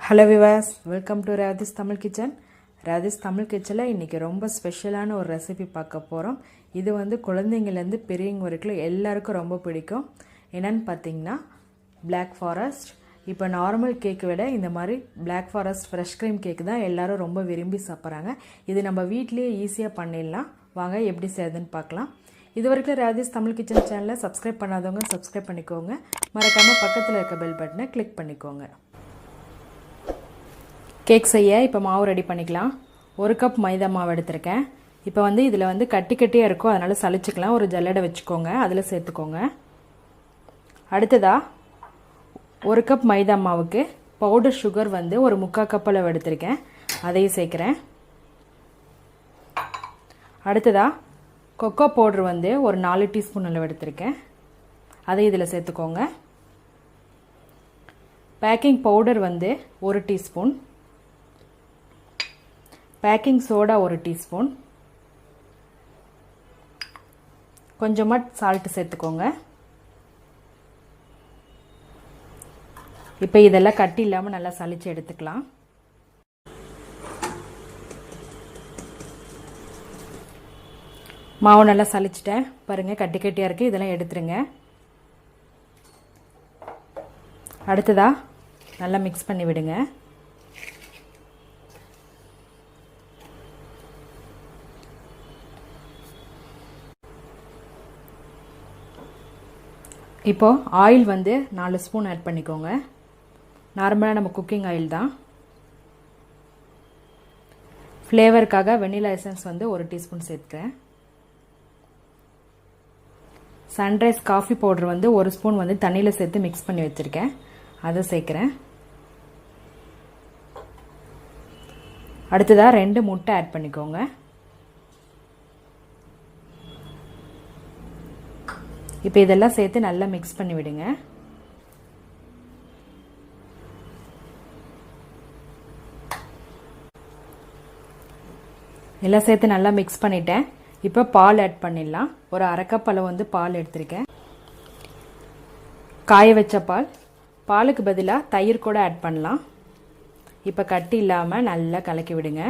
Hello Vilas, welcome to Revathis Tamil kitchen. Revathis Tamil கிச்சனில் இன்றைக்கி ரொம்ப ஸ்பெஷலான ஒரு ரெசிபி பார்க்க போகிறோம். இது வந்து குழந்தைங்கள்லேருந்து பெரியவங்க வரைக்கும் எல்லாருக்கும் ரொம்ப பிடிக்கும். என்னென்னு பார்த்தீங்கன்னா பிளாக் ஃபாரஸ்ட். இப்போ நார்மல் கேக்கை விட இந்த மாதிரி பிளாக் ஃபாரஸ்ட் ஃப்ரெஷ் க்ரீம் கேக்கு தான் எல்லோரும் ரொம்ப விரும்பி சாப்பிட்றாங்க. இது நம்ம வீட்லேயே ஈஸியாக பண்ணிடலாம். வாங்க எப்படி செய்யுதுன்னு பார்க்கலாம். இது வரைக்கும் Revathis தமிழ் கிச்சன் சேனலை சப்ஸ்கிரைப் பண்ணாதவங்க சப்ஸ்கிரைப் பண்ணிக்கோங்க. மறக்காமல் பக்கத்தில் இருக்க பெல் பட்டனை கிளிக் பண்ணிக்கோங்க. கேக் செய்ய இப்போ மாவு ரெடி பண்ணிக்கலாம். 1 கப் மைதா மாவு எடுத்திருக்கேன். இப்போ வந்து இதில் வந்து கட்டி கட்டியாக இருக்கும், அதனால் சளிச்சிக்கலாம். ஒரு ஜல்லடை வச்சுக்கோங்க, அதில் சேர்த்துக்கோங்க. அடுத்ததாக 1 கப் மைதா மாவுக்கு பவுடர் சுகர் வந்து ஒரு 3/4 கப் அளவு எடுத்திருக்கேன், அதையும் சேர்க்குறேன். அடுத்ததாக கொக்கோ பவுடர் வந்து ஒரு 4 டீஸ்பூன் அளவு எடுத்திருக்கேன், அதை இதில் சேர்த்துக்கோங்க. பேக்கிங் பவுடர் வந்து 1 டீஸ்பூன், பேக்கிங் சோடா 1 டீஸ்பூன், கொஞ்சமாக சால்ட்டு சேர்த்துக்கோங்க. இப்போ இதெல்லாம் கட்டி இல்லாமல் நல்லா சளிச்சு எடுத்துக்கலாம். மாவு நல்லா சளிச்சிட்டேன் பாருங்கள், கட்டி கட்டியாக இருக்குது. இதெல்லாம் எடுத்துருங்க. அடுத்ததாக நல்லா மிக்ஸ் பண்ணி விடுங்க. இப்போது ஆயில் வந்து 4 ஸ்பூன் ஆட் பண்ணிக்கோங்க. நார்மலாக நம்ம குக்கிங் ஆயில் தான். ஃப்ளேவருக்காக வெனிலா எசன்ஸ் வந்து 1 டீஸ்பூன் சேர்த்துக்கிறேன். சன்ரைஸ் காஃபி பவுடர் வந்து 1 ஸ்பூன் வந்து தண்ணியில் சேர்த்து மிக்ஸ் பண்ணி வச்சுருக்கேன், அதை சேர்க்குறேன். அடுத்ததாக 2 முட்டை ஆட் பண்ணிக்கோங்க. இப்போ இதெல்லாம் சேர்த்து நல்லா மிக்ஸ் பண்ணி விடுங்க. எல்லாம் சேர்த்து நல்லா மிக்ஸ் பண்ணிட்டேன். இப்போ பால் ஆட் பண்ணிடலாம். ஒரு 1/2 கப் அளவு வந்து பால் எடுத்திருக்கேன், காய வச்ச பால். பாலுக்கு பதிலாக தயிர் கூட ஆட் பண்ணலாம். இப்போ கட்டி இல்லாமல் நல்லா கலக்கி விடுங்க.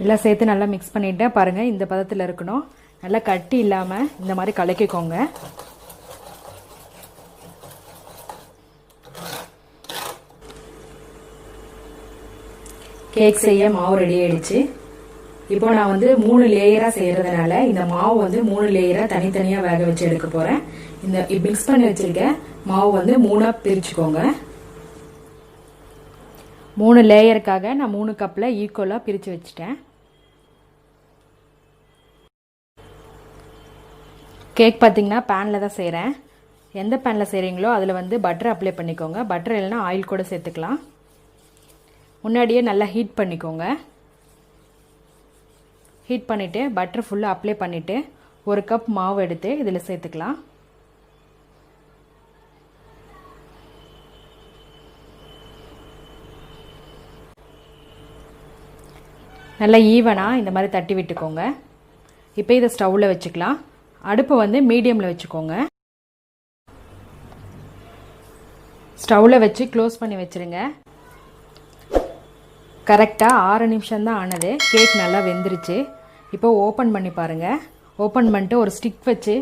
எல்லாம் சேர்த்து நல்லா மிக்ஸ் பண்ணிவிட்டேன். பாருங்கள், இந்த பதத்தில் இருக்கணும். நல்லா கட்டி இல்லாமல் இந்த மாதிரி கலக்கிக்கோங்க. கேக் செய்ய மாவு ரெடி ஆயிடுச்சு. இப்போ நான் வந்து 3 லேயராக செய்கிறதுனால இந்த மாவு வந்து 3 லேயராக தனித்தனியாக வேக வச்சு எடுக்க போகிறேன். இந்த மிக்ஸ் பண்ணி வச்சுருக்க மாவு வந்து 3ஆக பிரிச்சுக்கோங்க. 3 லேயருக்காக நான் 3 கப்பில் ஈக்குவலாக பிரித்து வச்சுட்டேன். கேக் பார்த்திங்கன்னா பேனில் தான் செய்கிறேன். எந்த பேனில் செய்கிறீங்களோ அதில் வந்து பட்டர் அப்ளை பண்ணிக்கோங்க. பட்டர் இல்லைன்னா ஆயில் கூட சேர்த்துக்கலாம். முன்னாடியே நல்லா ஹீட் பண்ணிக்கோங்க. ஹீட் பண்ணிவிட்டு பட்டர் ஃபுல்லாக அப்ளை பண்ணிவிட்டு 1 கப் மாவு எடுத்து இதில் சேர்த்துக்கலாம். நல்லா ஈவனாக இந்த மாதிரி தட்டி விட்டுக்கோங்க. இப்போ இதை ஸ்டவ்வில் வச்சுக்கலாம். அடுப்பு வந்து மீடியமில் வச்சுக்கோங்க. ஸ்டவ்வில் வச்சு க்ளோஸ் பண்ணி வச்சுருங்க. கரெக்டாக 6 நிமிஷம் தான் ஆனது. கேக் நல்லா வெந்துருச்சு. இப்போ ஓப்பன் பண்ணி பாருங்கள். ஓப்பன் பண்ணிட்டு ஒரு ஸ்டிக் வச்சு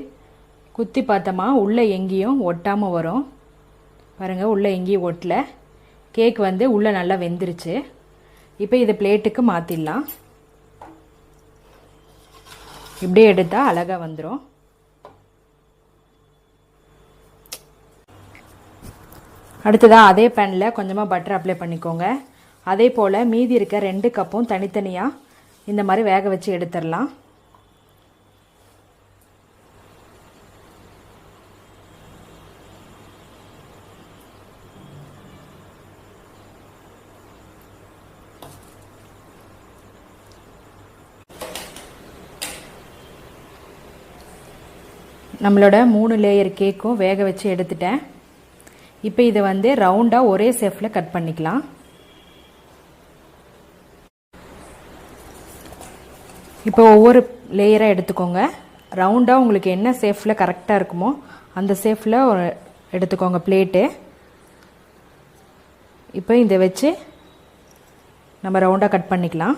குத்தி பார்த்தோமா உள்ளே எங்கேயும் ஒட்டாமல் வரும். பாருங்கள், உள்ளே எங்கேயும் ஒட்டல. கேக் வந்து உள்ளே நல்லா வெந்துருச்சு. இப்போ இதை பிளேட்டுக்கு மாற்றிடலாம். இப்படியே எடுத்தால் அழகாக வந்துடும். அடுத்ததாக அதே பேனில் கொஞ்சமாக பட்டர் அப்ளை பண்ணிக்கோங்க. அதே போல் மீதி இருக்க 2 கப்பும் தனித்தனியாக இந்த மாதிரி வேக வச்சு எடுத்துடலாம். நம்மளோட 3 லேயர் கேக்கும் வேக வச்சு எடுத்துட்டேன். இப்போ இதை வந்து ரவுண்டாக ஒரே ஷேப்பில் கட் பண்ணிக்கலாம். இப்போ ஒவ்வொரு லேயராக எடுத்துக்கோங்க. ரவுண்டாக உங்களுக்கு என்ன ஷேப்பில் கரெக்டாக இருக்குமோ அந்த ஷேப்பில் எடுத்துக்கோங்க பிளேட்டு. இப்போ இதை வச்சு நம்ம ரவுண்டாக கட் பண்ணிக்கலாம்.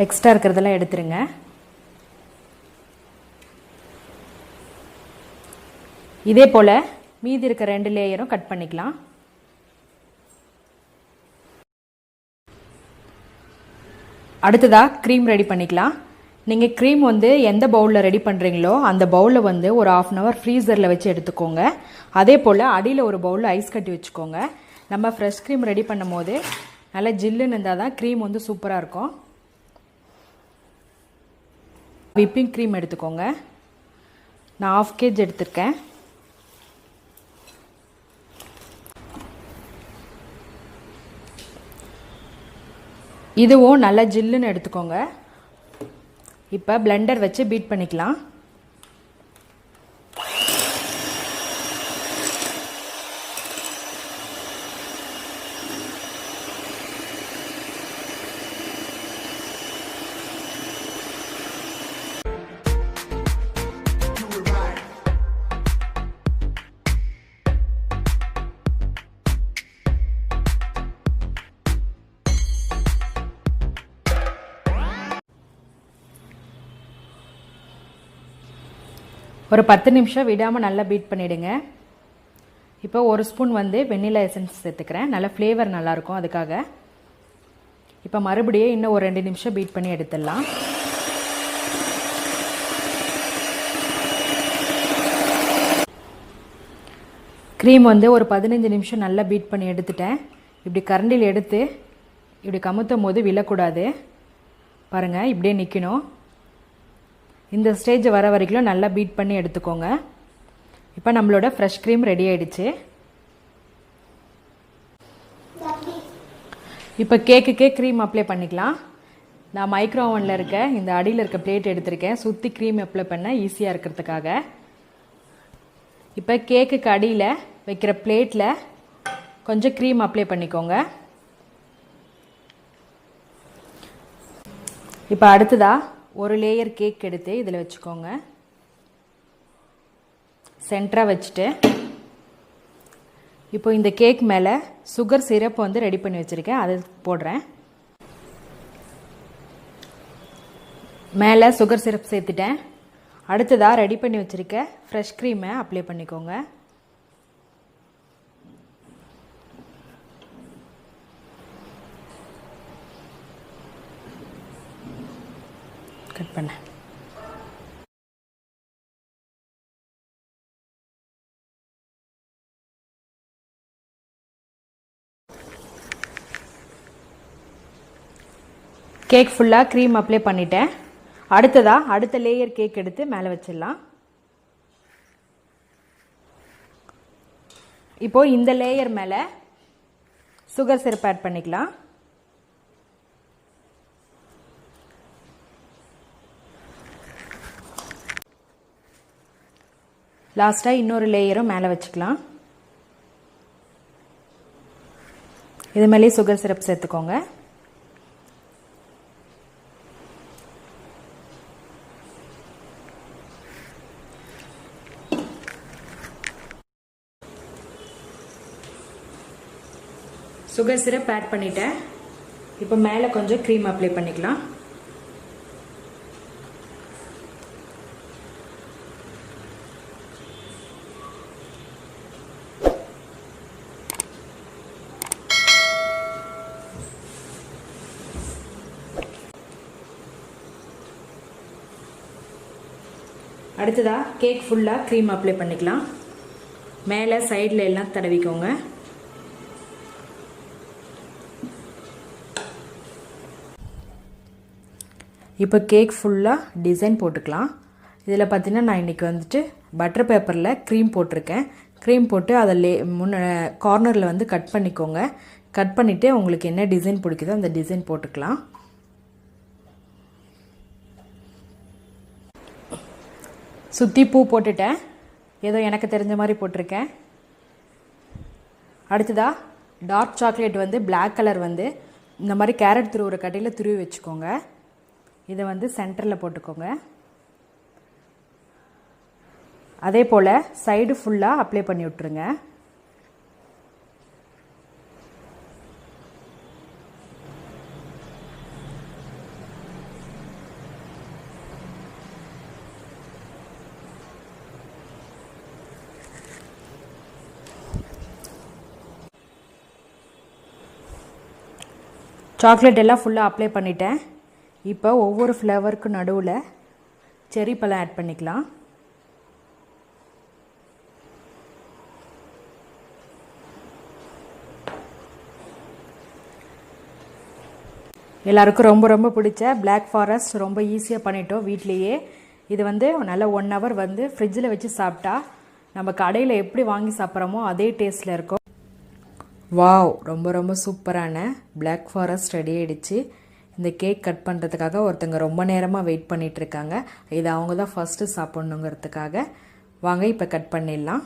எக்ஸ்ட்ரா இருக்கிறதெல்லாம் எடுத்துருங்க. இதே போல் மீதி இருக்க 2 லேயரும் கட் பண்ணிக்கலாம். அடுத்ததாக க்ரீம் ரெடி பண்ணிக்கலாம். நீங்கள் க்ரீம் வந்து எந்த பவுலில் ரெடி பண்ணுறீங்களோ அந்த பவுலில் வந்து ஒரு 1/2 அன் ஹவர் ஃப்ரீசரில் வச்சு எடுத்துக்கோங்க. அதே போல் அடியில் ஒரு பவுலில் ஐஸ் கட்டி வச்சுக்கோங்க. நம்ம ஃப்ரெஷ் க்ரீம் ரெடி பண்ணும் போது நல்லா ஜில்லுன்னு இருந்தால் தான் க்ரீம் வந்து சூப்பராக இருக்கும். விப்பிங் க்ரீம் எடுத்துக்கோங்க. நான் 1/2 kg எடுத்திருக்கேன். இதுவும் நல்லா ஜில்லுன்னு எடுத்துக்கோங்க. இப்போ பிளெண்டர் வச்சு பீட் பண்ணிக்கலாம். ஒரு 10 நிமிஷம் விடாமல் நல்லா பீட் பண்ணிவிடுங்க. இப்போ 1 ஸ்பூன் வந்து வெண்ணிலா எசன்ஸ் சேர்த்துக்கிறேன். நல்லா ஃப்ளேவர் நல்லாயிருக்கும் அதுக்காக. இப்போ மறுபடியும் இன்னும் ஒரு 2 நிமிஷம் பீட் பண்ணி எடுத்துடலாம். க்ரீம் வந்து ஒரு 15 நிமிஷம் நல்லா பீட் பண்ணி எடுத்துட்டேன். இப்படி கரண்டில் எடுத்து இப்படி கமுத்தும் போது விழக்கூடாது. பாருங்கள், இப்படியே நிற்கணும். இந்த ஸ்டேஜ் வர வரைக்கும் நல்லா பீட் பண்ணி எடுத்துக்கோங்க. இப்போ நம்மளோட ஃப்ரெஷ் க்ரீம் ரெடி ஆகிடுச்சு. இப்போ கேக்குக்கே க்ரீம் அப்ளை பண்ணிக்கலாம். நான் மைக்ரோ ஓவனில் இருக்க இந்த அடியில் இருக்க பிளேட் எடுத்திருக்கேன், சுற்றி க்ரீம் அப்ளை பண்ண ஈஸியாக இருக்கிறதுக்காக. இப்போ கேக்குக்கு அடியில் வைக்கிற பிளேட்டில் கொஞ்சம் க்ரீம் அப்ளை பண்ணிக்கோங்க. இப்போ அடுத்ததாக ஒரு லேயர் கேக் எடுத்து இதில் வச்சுக்கோங்க. சென்டராக வச்சுட்டு இப்போ இந்த கேக் மேலே சுகர் சிரப் வந்து ரெடி பண்ணி வச்சுருக்கேன், அதை போடுறேன். மேலே சுகர் சிரப் சேர்த்துட்டேன். அடுத்ததாக ரெடி பண்ணி வச்சுருக்க ஃப்ரெஷ் க்ரீமை அப்ளை பண்ணிக்கோங்க. கட் பண்ண கேக் ஃபுல்லாக க்ரீம் அப்ளை பண்ணிட்டேன். அடுத்த லேயர் கேக் எடுத்து மேலே வச்சிடலாம். இப்போ இந்த லேயர் மேலே சுகர் சிரப் ஆட் பண்ணிக்கலாம். லாஸ்ட்டாக இன்னொரு லேயரும் மேலே வச்சுக்கலாம். இது மேலே சுகர் சிரப் சேர்த்துக்கோங்க. சுகர் சிரப் ஆட் பண்ணிட்டேன். இப்போ மேலே கொஞ்சம் க்ரீம் அப்ளை பண்ணிக்கலாம். அடுத்ததாக கேக் ஃபுல்லாக க்ரீம் அப்ளை பண்ணிக்கலாம். மேலே சைடில் எல்லாம் தடவிக்கோங்க. இப்போ கேக் ஃபுல்லாக டிசைன் போட்டுக்கலாம். இதில் பார்த்தீங்கன்னா நான் இன்றைக்கி வந்துட்டு பட்டர் பேப்பரில் க்ரீம் போட்டிருக்கேன். க்ரீம் போட்டு அதை கார்னரில் வந்து கட் பண்ணிக்கோங்க. கட் பண்ணிவிட்டு உங்களுக்கு என்ன டிசைன் பிடிக்குதோ அந்த டிசைன் போட்டுக்கலாம். சுற்றி பூ போட்டுட்டேன், ஏதோ எனக்கு தெரிஞ்ச மாதிரி போட்டிருக்கேன். அடுத்ததாக டார்க் சாக்லேட் வந்து பிளாக் கலர் வந்து இந்த மாதிரி கேரட் துருவுற கட்டையில் துருவி வச்சுக்கோங்க. இதை வந்து சென்டரில் போட்டுக்கோங்க. அதே போல் சைடு ஃபுல்லாக அப்ளை பண்ணி விட்ருங்க. சாக்லேட் எல்லாம் ஃபுல்லாக அப்ளை பண்ணிட்டேன். இப்போ ஒவ்வொரு ஃப்ளேவருக்கு நடுவில் செர்ரி பழம் ஆட் பண்ணிக்கலாம். எல்லாருக்கும் ரொம்ப ரொம்ப பிடிச்ச பிளாக் ஃபாரஸ்ட் ரொம்ப ஈஸியாக பண்ணிட்டோம் வீட்லேயே. இது வந்து நல்லா 1 hour வந்து ஃப்ரிட்ஜில் வச்சு சாப்பிட்டா நம்ம கடையில் எப்படி வாங்கி சாப்பிட்றோமோ அதே டேஸ்ட்டில் இருக்கும். வாவ், ரொம்ப ரொம்ப சூப்பரான பிளாக் ஃபாரஸ்ட் ரெடி ஆகிடுச்சு. இந்த கேக் கட் பண்ணுறதுக்காக ஒருத்தங்க ரொம்ப நேரமாக வெயிட் பண்ணிகிட்ருக்காங்க. இதை அவங்க தான் ஃபஸ்ட்டு சாப்பிட்ணுங்கிறதுக்காக. வாங்க இப்போ கட் பண்ணிடலாம்.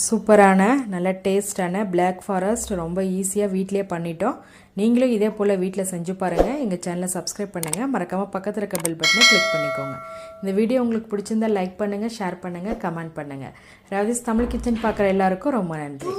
சூப்பரான நல்ல டேஸ்டான பிளாக் ஃபாரஸ்ட் ரொம்ப ஈஸியாக வீட்டிலே பண்ணிட்டோம். நீங்களும் இதே போல் வீட்டில் செஞ்சு பாருங்கள். எங்கள் சேனலை சப்ஸ்கிரைப் பண்ணுங்கள். மறக்காமல் பக்கத்தில் இருக்க பெல் பட்டனை கிளிக் பண்ணிக்கோங்க. இந்த வீடியோ உங்களுக்கு பிடிச்சிருந்தால் லைக் பண்ணுங்கள், ஷேர் பண்ணுங்கள், கமெண்ட் பண்ணுங்கள். ரெவாதிஸ் தமிழ் கிச்சன் பார்க்குற எல்லாருக்கும் ரொம்ப நன்றி.